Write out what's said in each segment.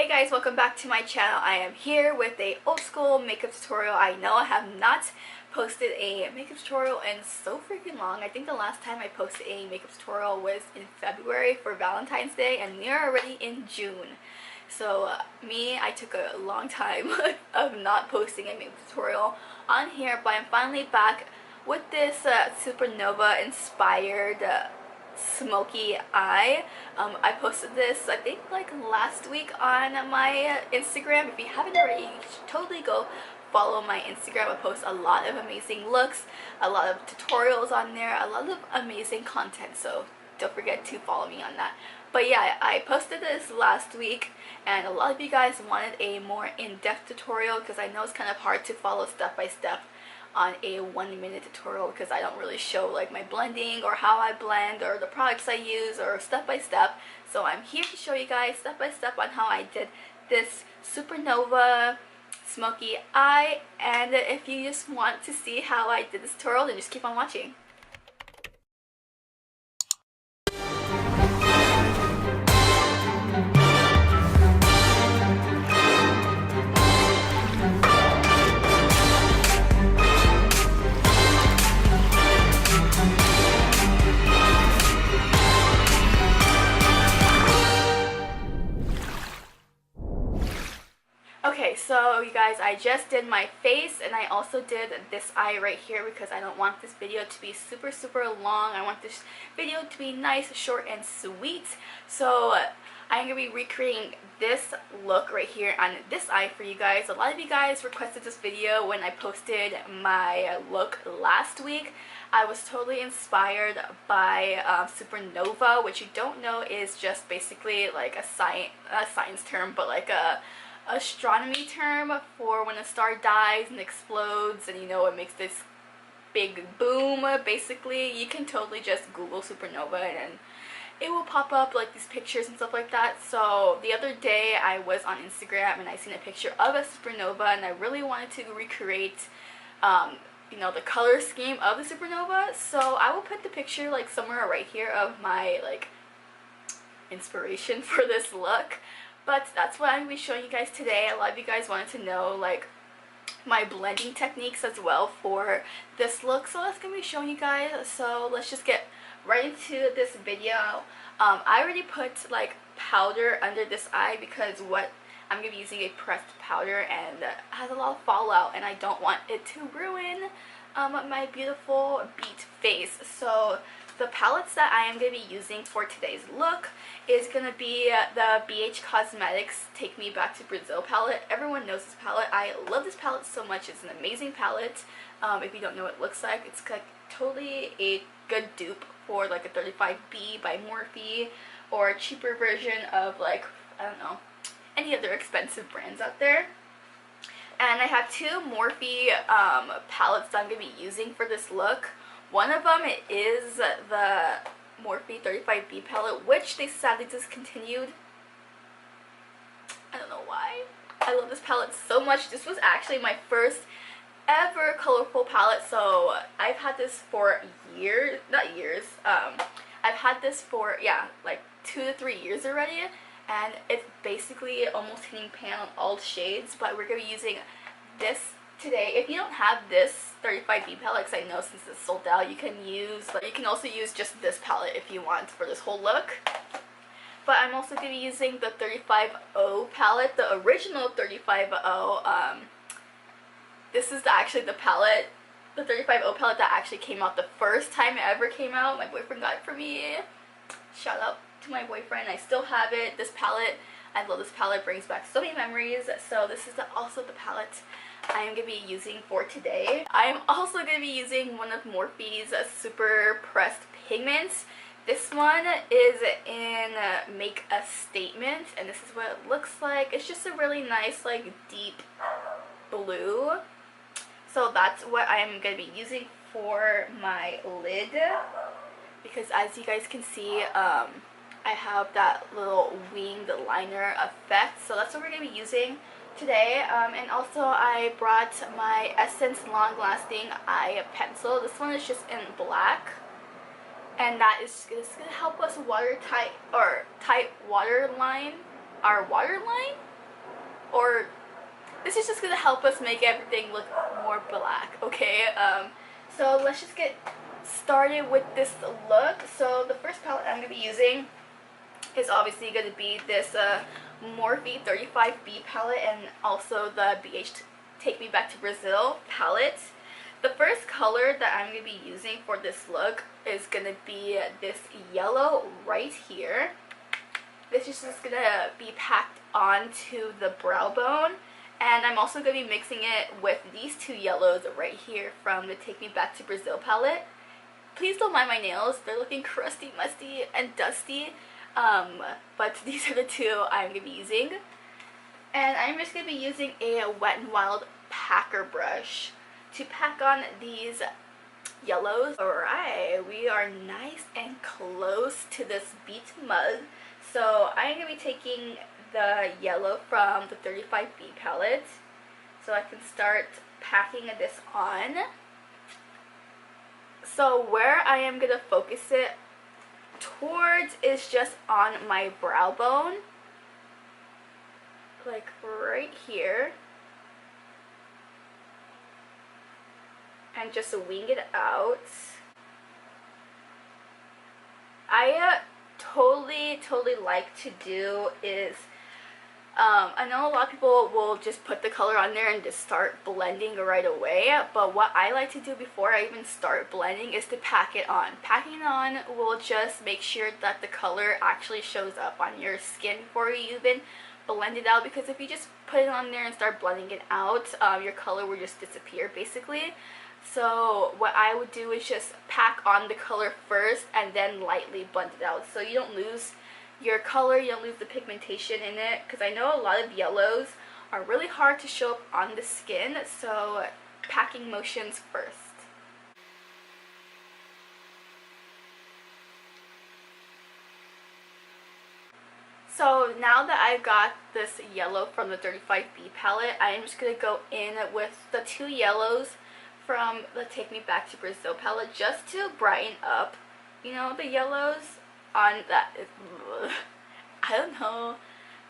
Hey guys, welcome back to my channel. I am here with a old school makeup tutorial. I know I have not posted a makeup tutorial in so freaking long. I think the last time I posted a makeup tutorial was in February for Valentine's Day, and we are already in June. So I took a long time of not posting a makeup tutorial on here, but I'm finally back with this Supernova inspired smoky eye. I posted this I think like last week on my Instagram. If you haven't already, you should totally go follow my Instagram. I post a lot of amazing looks, a lot of tutorials on there, a lot of amazing content, so don't forget to follow me on that. But yeah, I posted this last week and a lot of you guys wanted a more in-depth tutorial because I know it's kind of hard to follow step by step on a 1-minute tutorial because I don't really show like my blending or how I blend or the products I use or step by step. So I'm here to show you guys step by step on how I did this Supernova smoky eye, and if you just want to see how I did this tutorial, then just keep on watching. Okay, so you guys, I just did my face and I also did this eye right here because I don't want this video to be super long. I want this video to be nice, short, and sweet. So I'm going to be recreating this look right here on this eye for you guys. A lot of you guys requested this video when I posted my look last week. I was totally inspired by Supernova, which you don't know is just basically like a science term, but like a astronomy term for when a star dies and explodes, and you know, it makes this big boom. Basically, you can totally just Google Supernova and it will pop up like these pictures and stuff like that. So the other day I was on Instagram and I seen a picture of a supernova and I really wanted to recreate you know, the color scheme of the supernova. So I will put the picture like somewhere right here of my like inspiration for this look. But that's what I'm going to be showing you guys today. A lot of you guys wanted to know like my blending techniques as well for this look, so that's going to be showing you guys. So let's just get right into this video. I already put like powder under this eye because what I'm going to be using a pressed powder and it has a lot of fallout and I don't want it to ruin my beautiful beat face. So the palettes that I am going to be using for today's look is going to be the BH Cosmetics Take Me Back to Brazil palette. Everyone knows this palette. I love this palette so much. It's an amazing palette. If you don't know what it looks like, it's like totally a good dupe for like a 35B by Morphe or a cheaper version of like, I don't know, any other expensive brands out there. And I have two Morphe palettes that I'm going to be using for this look. One of them is the Morphe 35B palette, which they sadly discontinued. I don't know why. I love this palette so much. This was actually my first ever colorful palette, so I've had this for years, not years, I've had this for, yeah, like 2 to 3 years already, and it's basically almost hitting pan on all shades, but we're going to be using this today. If you don't have this 35B palette, because I know since it's sold out, you can also use just this palette if you want for this whole look. But I'm also going to be using the 35O palette, the original 35O. This is actually the palette, the 35O palette that actually came out the first time it ever came out. My boyfriend got it for me. Shout out to my boyfriend. I still have it. This palette, I love this palette. Brings back so many memories. So this is also the palette I am going to be using for today. I am also going to be using one of Morphe's super pressed pigments. This one is in Make a Statement, and this is what it looks like. It's just a really nice like deep blue. So that's what I am going to be using for my lid, because as you guys can see, I have that little winged liner effect. So that's what we're going to be using today. And also I brought my Essence Long Lasting Eye Pencil. This one is just in black, and that is going to help us tight waterline our waterline. or this is just gonna help us make everything look more black, okay? So let's just get started with this look. So the first palette I'm gonna be using is obviously gonna be this Morphe 35B palette and also the BH Take Me Back to Brazil palette. The first color that I'm gonna be using for this look is gonna be this yellow right here. This is just gonna be packed onto the brow bone. And I'm also going to be mixing it with these two yellows right here from the Take Me Back to Brazil palette. Please don't mind my nails. They're looking crusty, musty, and dusty. But these are the two I'm going to be using. And I'm just going to be using a Wet n Wild packer brush to pack on these yellows. Alright, we are nice and close to this beet mug. So I'm going to be taking the yellow from the 35B palette, so I can start packing this on. So where I am going to focus it towards is just on my brow bone, like right here, and just wing it out. I totally like to do is I know a lot of people will just put the color on there and just start blending right away, but what I like to do before I even start blending is to pack it on. Packing it on will just make sure that the color actually shows up on your skin before you even blend it out, because if you just put it on there and start blending it out, your color will just disappear basically. So what I would do is just pack on the color first and then lightly blend it out, so you don't lose your color, you don't lose the pigmentation in it, because I know a lot of yellows are really hard to show up on the skin, so packing motions first. So now that I've got this yellow from the 35B palette, I am just going to go in with the two yellows from the Take Me Back to Brazil palette just to brighten up, you know, the yellows on that. I don't know.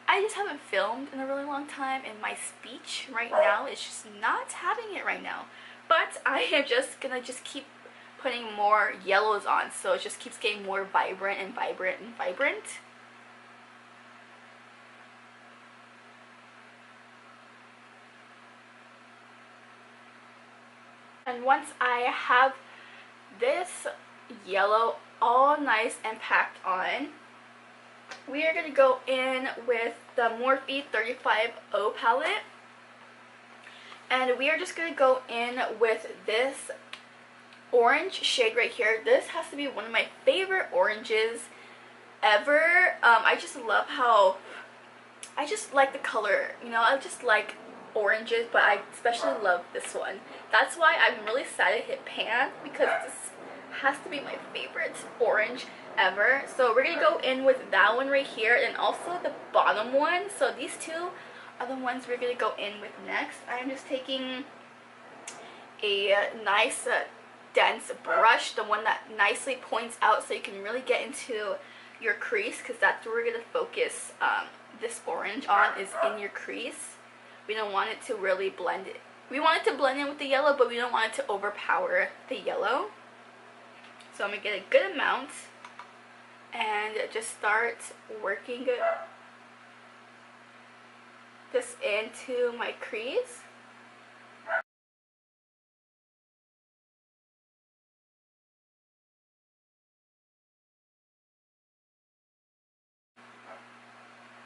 I just haven't filmed in a really long time, and my speech right now is just not having it right now. But I am just gonna keep putting more yellows on, so it just keeps getting more vibrant and vibrant and vibrant. And once I have this yellow all nice and packed on, we are going to go in with the Morphe 35O palette, and we are just going to go in with this orange shade right here. This has to be one of my favorite oranges ever. I just love how, I just like the color, you know, I just like oranges, but I especially love this one. That's why I'm really sad to hit pan, because this has to be my favorite orange ever. So we're gonna go in with that one right here, and also the bottom one. So these two are the ones we're gonna go in with next. I'm just taking a nice dense brush, the one that nicely points out so you can really get into your crease, because that's where we're gonna focus this orange on, is in your crease. We don't want it to really blend it. We want it to blend in with the yellow, but we don't want it to overpower the yellow. So I'm going to get a good amount and just start working this into my crease.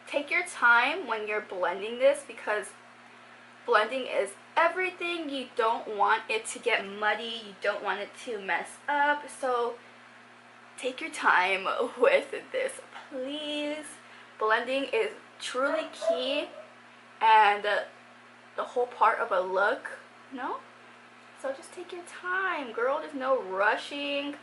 Take your time when you're blending this, because blending is everything. You don't want it to get muddy, you don't want it to mess up, so take your time with this, please. Blending is truly key and the whole part of a look, no? So just take your time, girl. There's no rushing.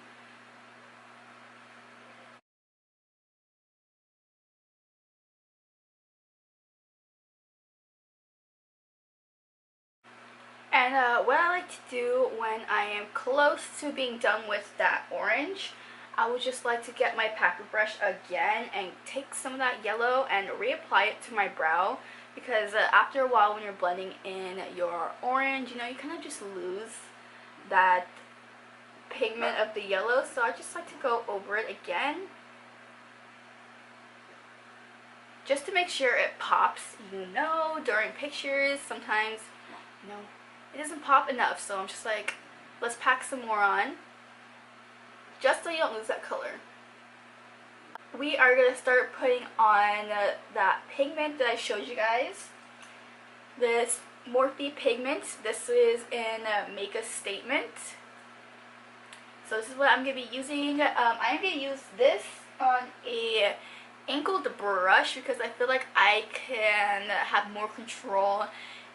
And what I like to do when I am close to being done with that orange, I would just like to get my packer brush again and take some of that yellow and reapply it to my brow, because after a while when you're blending in your orange, you know, you kind of just lose that pigment of the yellow. So I just like to go over it again just to make sure it pops. You know, during pictures sometimes, you know, it doesn't pop enough, so I'm just like, let's pack some more on just so you don't lose that color. We are going to start putting on that pigment that I showed you guys. This Morphe pigment. This is in Make a Statement. So this is what I'm going to be using. I'm going to use this on a angled brush because I feel like I can have more control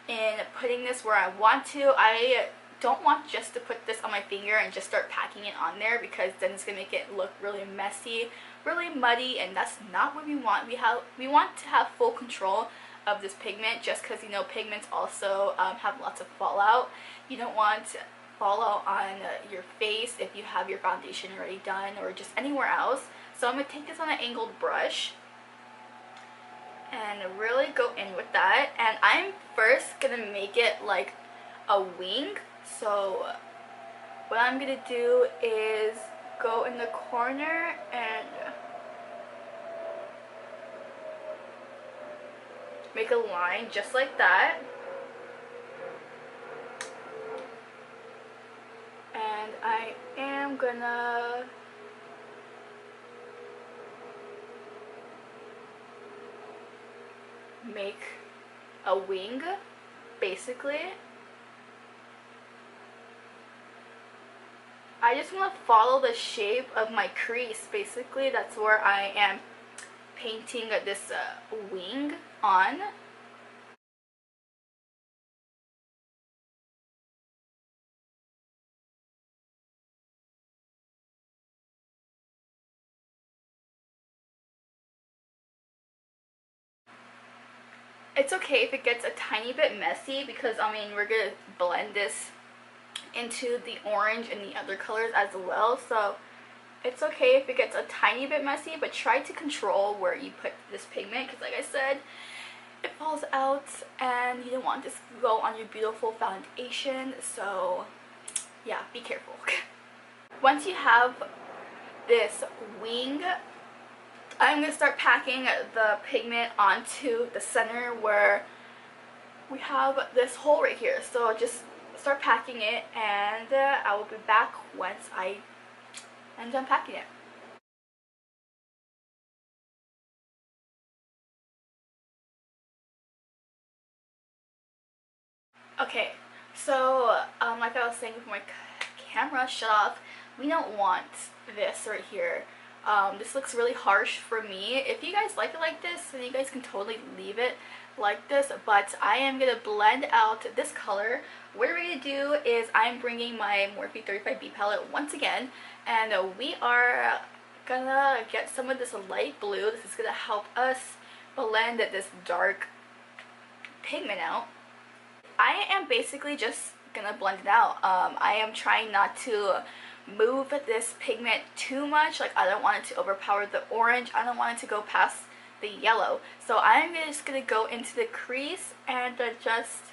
in putting this where I want to. I don't want just to put this on my finger and just start packing it on there, because then it's going to make it look really messy, really muddy, and that's not what we want. We want to have full control of this pigment, just because, you know, pigments also have lots of fallout. You don't want fallout on your face if you have your foundation already done or just anywhere else. So I'm going to take this on an angled brush and really go in with that. And I'm first going to make it like a wing. So what I'm going to do is go in the corner and make a line just like that. And I am gonna make a wing, basically. I just want to follow the shape of my crease, basically. That's where I am painting this wing on. It's okay if it gets a tiny bit messy, because I mean, we're gonna blend this into the orange and the other colors as well, so it's okay if it gets a tiny bit messy, but try to control where you put this pigment, because like I said, it falls out and you don't want this to go on your beautiful foundation. So yeah, be careful. Once you have this wing, I'm going to start packing the pigment onto the center where we have this hole right here. So just start packing it, and I will be back once I am done packing it. Okay, so like I was saying before my camera shut off, we don't want this right here. This looks really harsh for me. If you guys like it like this, then you guys can totally leave it like this, but I am going to blend out this color. What we're going to do is I'm bringing my Morphe 35B palette once again, and we are going to get some of this light blue. This is going to help us blend this dark pigment out. I am basically just going to blend it out. I am trying not to move this pigment too much. Like, I don't want it to overpower the orange. I don't want it to go past the yellow. So I'm just gonna go into the crease and just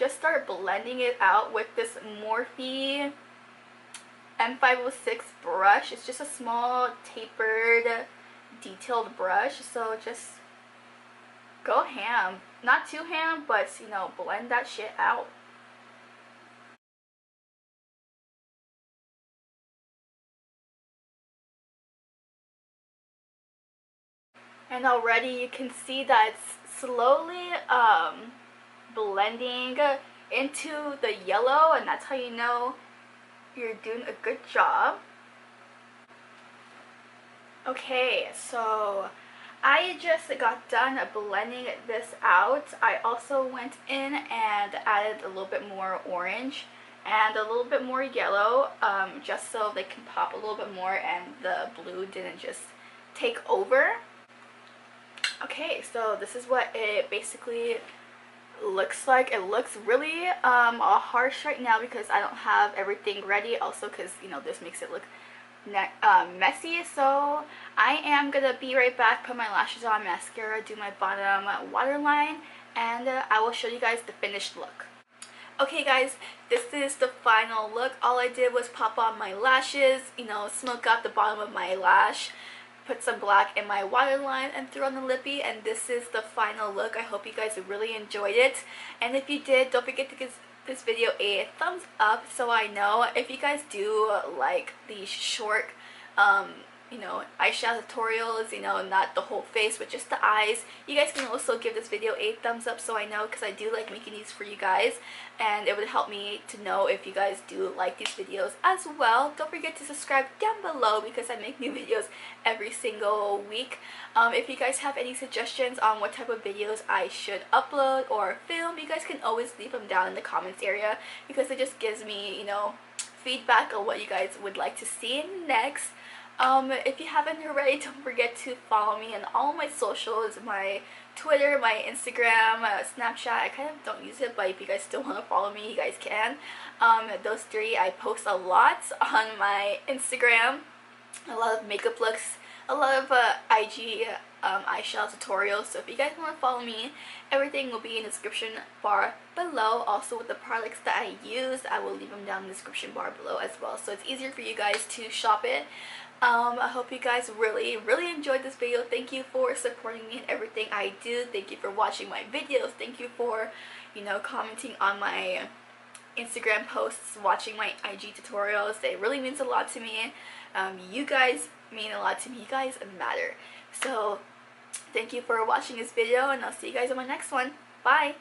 start blending it out with this Morphe M506 brush. It's just a small tapered detailed brush, so just go ham. Not too ham, but you know, blend that shit out. And already you can see that it's slowly blending into the yellow, and that's how you know you're doing a good job. Okay, so I just got done blending this out. I also went in and added a little bit more orange and a little bit more yellow, just so they can pop a little bit more and the blue didn't just take over. Okay, so this is what it basically looks like. It looks really harsh right now because I don't have everything ready, also because, you know, this makes it look messy. So I am gonna be right back, put my lashes on, mascara, do my bottom waterline, and I will show you guys the finished look. Okay guys, this is the final look. All I did was pop on my lashes, you know, smoke out the bottom of my lash, put some black in my waterline, and threw on the lippy, and this is the final look. I hope you guys really enjoyed it, and if you did, don't forget to give this video a thumbs up so I know. If you guys do like these short you know, eyeshadow tutorials, you know, not the whole face but just the eyes, you guys can also give this video a thumbs up so I know, because I do like making these for you guys, and it would help me to know if you guys do like these videos as well. Don't forget to subscribe down below because I make new videos every single week. If you guys have any suggestions on what type of videos I should upload or film, you guys can always leave them down in the comments area, because it just gives me, you know, feedback on what you guys would like to see next. If you haven't already, don't forget to follow me on all my socials, my Twitter, my Instagram, Snapchat. I kind of don't use it, but if you guys still want to follow me, you guys can. Those three, I post a lot on my Instagram, a lot of makeup looks, a lot of IG eyeshadow tutorials. So if you guys want to follow me, everything will be in the description bar below. Also with the products that I use, I will leave them down in the description bar below as well, so it's easier for you guys to shop it. I hope you guys really enjoyed this video. Thank you for supporting me in everything I do. Thank you for watching my videos. Thank you for, you know, commenting on my Instagram posts, watching my IG tutorials. It really means a lot to me. You guys mean a lot to me. You guys matter. So thank you for watching this video, and I'll see you guys on my next one. Bye!